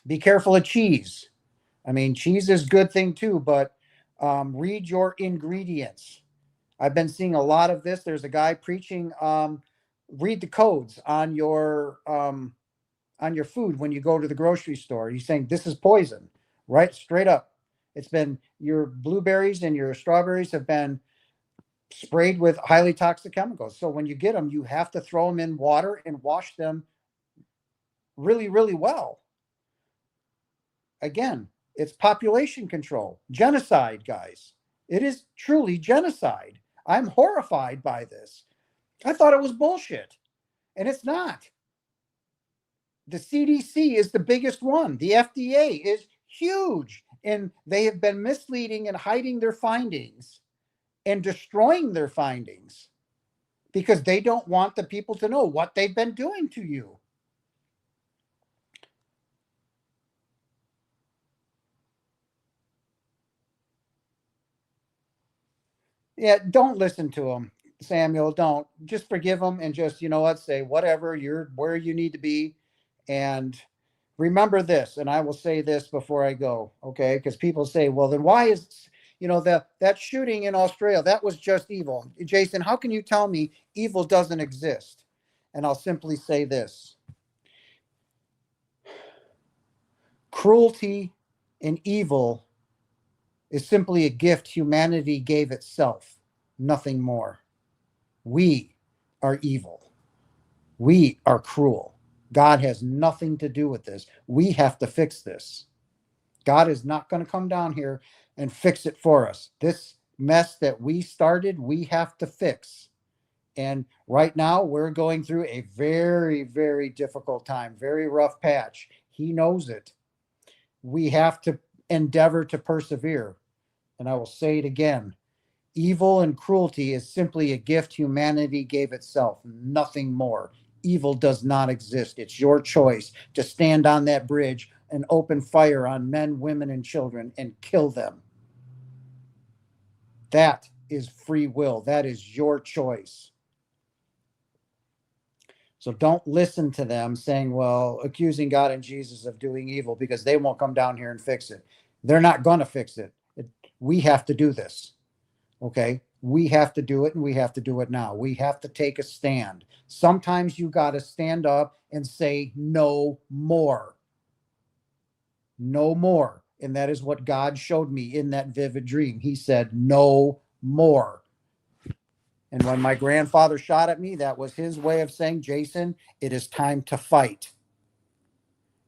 Be careful of cheese. I mean, cheese is a good thing too, but read your ingredients. I've been seeing a lot of this. There's a guy preaching. Read the codes on your food when you go to the grocery store. He's saying this is poison, right? Straight up. It's been your blueberries and your strawberries have been sprayed with highly toxic chemicals. So when you get them, you have to throw them in water and wash them really, really well. Again, it's population control, genocide, guys. It is truly genocide. I'm horrified by this. I thought it was bullshit, and it's not. The CDC is the biggest one. The FDA is huge, and they have been misleading and hiding their findings and destroying their findings because they don't want the people to know what they've been doing to you. Yeah, don't listen to them, Samuel. Don't. Just forgive them and just, you know what, say whatever, you're where you need to be. And remember this, and I will say this before I go, okay? Because people say, well, then why is, that shooting in Australia, that was just evil. Jason, how can you tell me evil doesn't exist? And I'll simply say this: cruelty and evil is simply a gift humanity gave itself, nothing more. We are evil. We are cruel. God has nothing to do with this. We have to fix this. God is not going to come down here and fix it for us. This mess that we started, we have to fix. And right now, we're going through a very, very difficult time, very rough patch. He knows it. We have to endeavor to persevere. And I will say it again: evil and cruelty is simply a gift humanity gave itself, nothing more. Evil does not exist. It's your choice to stand on that bridge and open fire on men, women, and children and kill them. That is free will. That is your choice. So don't listen to them saying, well, accusing God and Jesus of doing evil, because they won't come down here and fix it. They're not going to fix it. We have to do this. Okay, we have to do it, and we have to do it now. We have to take a stand. Sometimes you got to stand up and say no more. No more. And that is what God showed me in that vivid dream. He said no more. And when my grandfather shot at me, that was his way of saying, Jason, it is time to fight.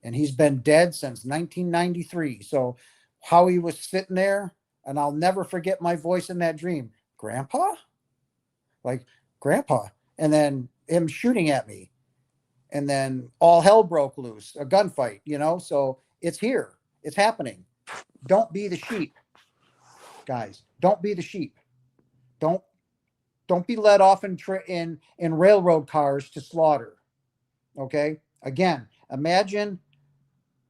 And he's been dead since 1993. So how he was sitting there, and I'll never forget my voice in that dream. Grandpa? Like, Grandpa. And then him shooting at me. And then all hell broke loose, a gunfight, So it's here. It's happening. Don't be the sheep, guys. Don't be the sheep. Don't Don't be let off in railroad cars to slaughter. Okay. Again, imagine,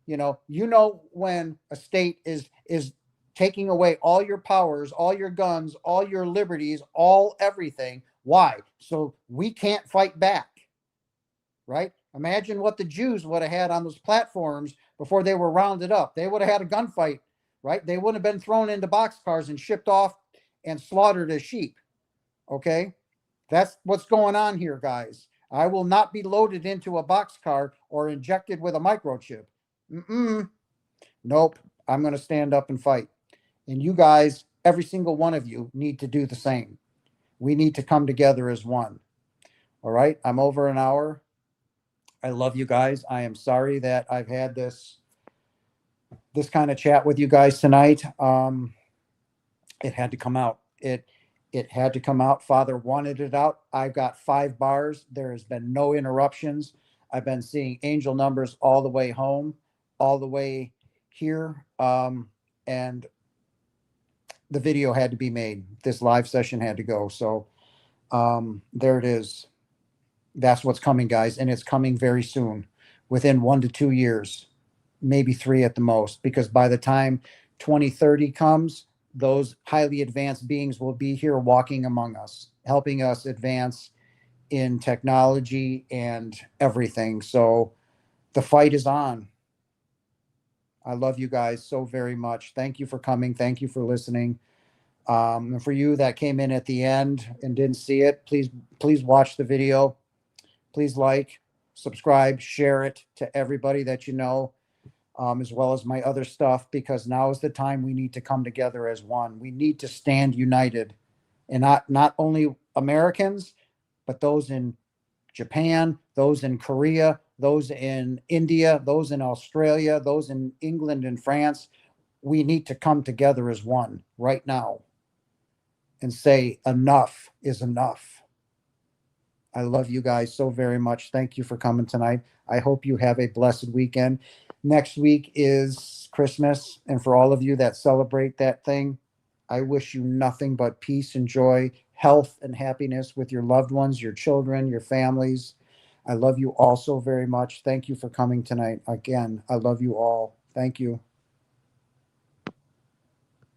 when a state is taking away all your powers, all your guns, all your liberties, all everything. Why? So we can't fight back, right? Imagine what the Jews would have had on those platforms before they were rounded up. They would have had a gunfight, right? They wouldn't have been thrown into boxcars and shipped off and slaughtered as sheep. Okay? That's what's going on here, guys. I will not be loaded into a boxcar or injected with a microchip. Mm-mm. Nope. I'm going to stand up and fight. And you guys, every single one of you, need to do the same. We need to come together as one. All right. I'm over an hour. I love you guys. I am sorry that I've had this kind of chat with you guys tonight. It had to come out. It had to come out. Father wanted it out. I've got 5 bars. There has been no interruptions. I've been seeing angel numbers all the way home, all the way here. And the video had to be made. This live session had to go. So there it is. That's what's coming, guys. And it's coming very soon, within 1 to 2 years, maybe 3 at the most, because by the time 2030 comes, those highly advanced beings will be here walking among us, helping us advance in technology and everything. So the fight is on. I love you guys so very much. Thank you for coming. Thank you for listening. And for you that came in at the end and didn't see it, please watch the video. Please like, subscribe, share it to everybody that you know, as well as my other stuff, because now is the time we need to come together as one. We need to stand united, and not only Americans, but those in Japan, those in Korea, those in India, those in Australia, those in England and France. We need to come together as one right now and say enough is enough. I love you guys so very much. Thank you for coming tonight. I hope you have a blessed weekend. Next week is Christmas. And for all of you that celebrate that thing, I wish you nothing but peace and joy, health and happiness with your loved ones, your children, your families. I love you all so very much. Thank you for coming tonight. Again, I love you all. Thank you.